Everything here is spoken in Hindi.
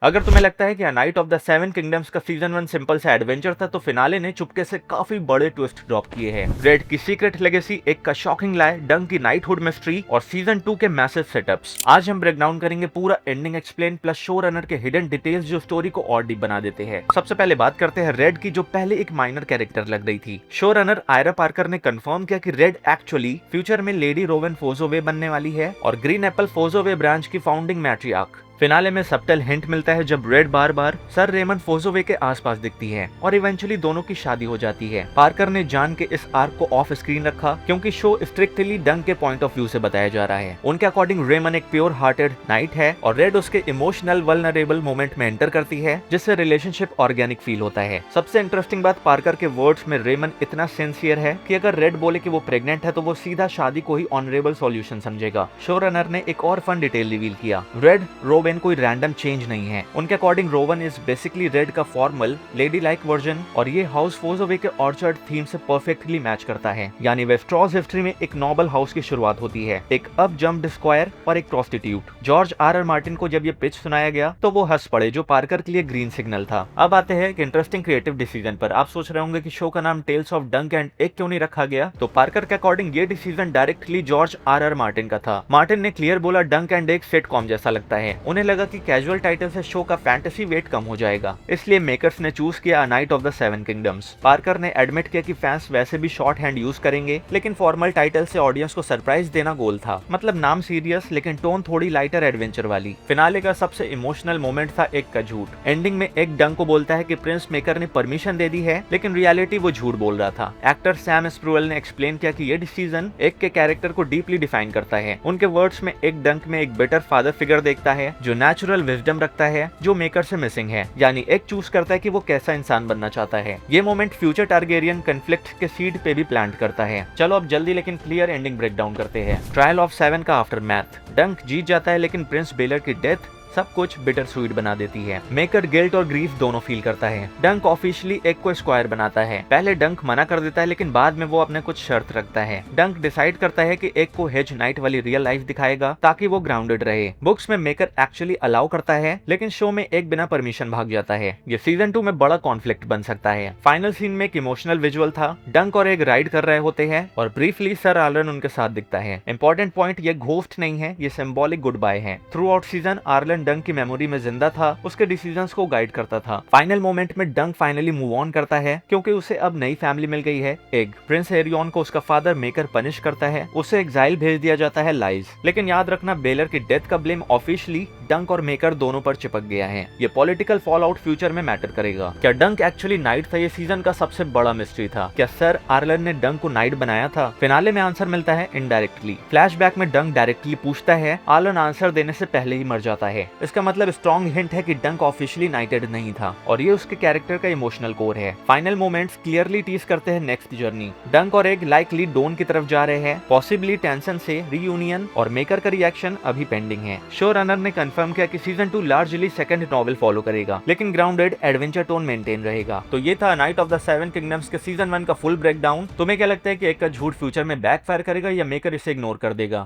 अगर तुम्हें लगता है कि night of the seven kingdoms का सीजन 1 सिंपल सा एडवेंचर था, तो फिनाले ने चुपके से काफी बड़े ट्विस्ट ड्रॉप किए हैं। रेड की सीक्रेट लेगेसी, एक का शॉकिंग लाए, डंक की नाइटहुड मिस्ट्री और सीजन 2 के मैसिव सेटअप्स। आज हम ब्रेक डाउन करेंगे पूरा ending explain plus show runner के हिडन डिटेल्स जो स्टोरी को और डीप बना देते हैं। सबसे पहले बात करते हैं रेड की, जो पहले एक माइनर कैरेक्टर लग रही थी। शो रनर आयरा पार्कर ने कंफर्म किया कि रेड एक्चुअली फ्यूचर में लेडी रोवेन फोजोवे बनने वाली है और ग्रीन एप्पल फोजोवे ब्रांच की फाउंडिंग मैट्रियार्क। फिनाले में सबटल हिंट मिलता है जब रेड बार बार सर रेमंड फोजोवे के आसपास दिखती है और इवेंचुअली दोनों की शादी हो जाती है। पार्कर ने जान के इस आर्क को ऑफ स्क्रीन रखा क्योंकि शो स्ट्रिक्टली डंक के पॉइंट ऑफ व्यू से बताया जा रहा है। उनके अकॉर्डिंग रेमन एक प्योर हार्टेड नाइट है और रेड उसके इमोशनल वल्नरेबल मोमेंट में एंटर करती है, जिससे रिलेशनशिप ऑर्गेनिक फील होता है। सबसे इंटरेस्टिंग बात पार्कर के वर्ड्स में रेमन इतना सिंसियर है कि अगर रेड बोले कि वो प्रेग्नेंट है तो वो सीधा शादी को ही ऑनरेबल सॉल्यूशन समझेगा। शो रनर ने एक और फन डिटेल रिवील किया, रेड रोवेन कोई रैंडम चेंज नहीं है। उनके according Rowan is basically red का फॉर्मल लेडी लाइक वर्जन और ये हाउस फोजोवे के ऑर्चर्ड थीम से परफेक्टली मैच करता है। यानी वेस्ट्रॉस हिस्ट्री में एक नोबल हाउस की शुरुआत होती है, एक अप जम्प्ड स्क्वायर और एक प्रोस्टिट्यूट। जॉर्ज आर मार्टिन को जब ये पिच सुनाया गया तो वो हंस पड़े, जो पार्कर के लिए ग्रीन सिग्नल था। अब आते हैं एक इंटरेस्टिंग क्रिएटिव डिसीजन पर। आप सोच रहे होंगे कि शो का नाम टेल्स ऑफ डंक एंड एग क्यों नहीं रखा गया, तो पार्कर के अकॉर्डिंग ये decision directly George R Martin का था। मार्टिन ने क्लियर बोला डंक एंड एग सिटकॉम जैसा लगता है। उन्हें लगा कि कैजुअल टाइटल से शो का फैंटेसी वेट कम हो जाएगा, इसलिए मेकर्स ने चूज किया night of the seven kingdoms. Parker ने एडमिट किया कि फैंस वैसे भी शॉर्ट हैंड यूज करेंगे, लेकिन फॉर्मल टाइटल से ऑडियंस को सरप्राइज देना गोल था। मतलब नाम सीरियस लेकिन टोन थोड़ी लाइटर एडवेंचर वाली। फिनाले का सबसे इमोशनल मोमेंट था एक का झूठ। एंडिंग में एक डंक को बोलता है कि प्रिंस मेकर ने परमिशन दे दी है, लेकिन रियलिटी वो झूठ बोल रहा था। एक्टर सैम स्प्रूएल ने एक्सप्लेन किया कि ये डिसीजन एक के कैरेक्टर को डीपली डिफाइन करता है। उनके वर्ड्स में एक डंक में एक बेटर फादर फिगर देखता है जो नेचुरल विजडम रखता है, जो मेकर से मिसिंग है। यानी एक चूज करता है कि वो कैसा इंसान बनना चाहता है। ये मोमेंट फ्यूचर टारगेरियन कॉन्फ्लिक्ट के सीड पे भी प्लांट करता है। चलो अब जल्दी लेकिन क्लियर एंडिंग ब्रेक डाउन करते हैं। ट्रायल ऑफ 7 का आफ्टर मैथ, डंक जीत जाता है लेकिन प्रिंस बेलर की डेथ सब कुछ बिटर स्वीट बना देती है। मेकर गिल्ट और ग्रीफ दोनों फील करता है। डंक ऑफिशियली एक को स्क्वायर बनाता है। पहले डंक मना कर देता है लेकिन बाद में वो अपने कुछ शर्त रखता है। डंक डिसाइड करता है कि एक को हेज नाइट वाली रियल लाइफ दिखाएगा ताकि वो ग्राउंडेड रहे। बुक्स में मेकर एक्चुअली अलाउ करता है, लेकिन शो में एक बिना परमिशन भाग जाता है। ये सीजन 2 में बड़ा कॉन्फ्लिक्ट बन सकता है। फाइनल सीन में एक इमोशनल विजुअल था। डंक और एक राइड कर रहे होते हैं और ब्रीफली सर आर्लन उनके साथ दिखता है। इंपॉर्टेंट पॉइंट, ये घोस्ट नहीं है, ये सिंबॉलिक गुड बाय है। थ्रू आउट सीजन आर्लन डंक की मेमोरी में जिंदा था, उसके डिसीजंस को गाइड करता था। फाइनल मोमेंट में डंक फाइनली मूव ऑन करता है क्योंकि उसे अब नई फैमिली मिल गई है। एग प्रिंस एरियन को उसका फादर मेकर पनिश करता है, उसे एग्जाइल भेज दिया जाता है लाइज। लेकिन याद रखना बेलर की डेथ का ब्लेम ऑफिशियली डंक और मेकर दोनों पर चिपक गया है। ये पॉलिटिकल फॉल आउट फ्यूचर में मैटर करेगा। क्या डंक एक्चुअली नाइट था? ये सीजन का सबसे बड़ा मिस्ट्री था। क्या सर आर्लन ने डंक को नाइट बनाया था? फिनाले में आंसर मिलता है इनडायरेक्टली। फ्लैशबैक में डंक डायरेक्टली पूछता है, आर्लन आंसर देने से पहले ही मर जाता है। इसका मतलब स्ट्रॉन्ग हिंट है कि डंक ऑफिशियली नाइटेड नहीं था और ये उसके कैरेक्टर का इमोशनल कोर है। फाइनल मोमेंट्स क्लियरली टीज करते हैं नेक्स्ट जर्नी। डंक और एक लाइकली डोन की तरफ जा रहे हैं, पॉसिबली टेंशन से रीयूनियन, और मेकर का रिएक्शन अभी पेंडिंग है। शो रनर ने कंफर्म किया कि season 2 largely second novel follow करेगा, लेकिन ग्राउंडेड एडवेंचर टोन मेंटेन रहेगा। तो ये था night of the seven kingdoms के सीजन 1 का फुल ब्रेकडाउन। तुम्हें क्या लगता है कि एक का झूठ फ्यूचर में बैकफायर करेगा या मेकर इसे इग्नोर कर देगा?